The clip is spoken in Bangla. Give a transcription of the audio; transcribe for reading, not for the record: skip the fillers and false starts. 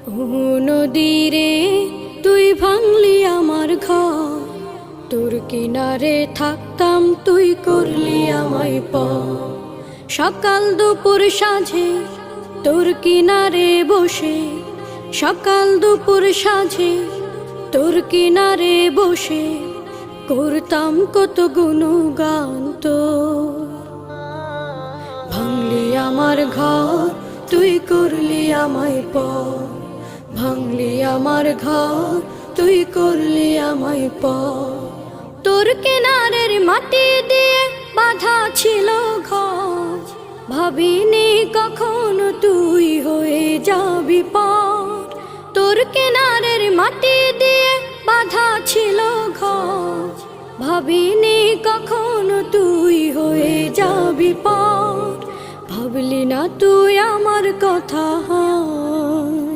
ও নদীরে তুই ভাঙলি আমার ঘর, তোর কিনারে থাকতাম তুই করলি আমায় পর। সকাল দুপুর সাঁঝে তোর কিনারে বসে, সকাল দুপুর সাঁঝে তোর কিনারে বসে করতাম কত গুণগান তোর। ভাঙলি আমার ঘর তুই করলি আমায় পর, ভাঙলি আমার ঘর তুই করলি আমায় পর। তোর কিনারের মাটি দিয়ে বাঁধা ছিল ঘর, ভাবিনি কখনো তুই হয়ে যাবি পর। তোর কিনারের মাটি দিয়ে বাঁধা ছিল ঘর, ভাবিনি কখনো তুই হয়ে যাবি পর। ভাবলি না তুই আমার কথা।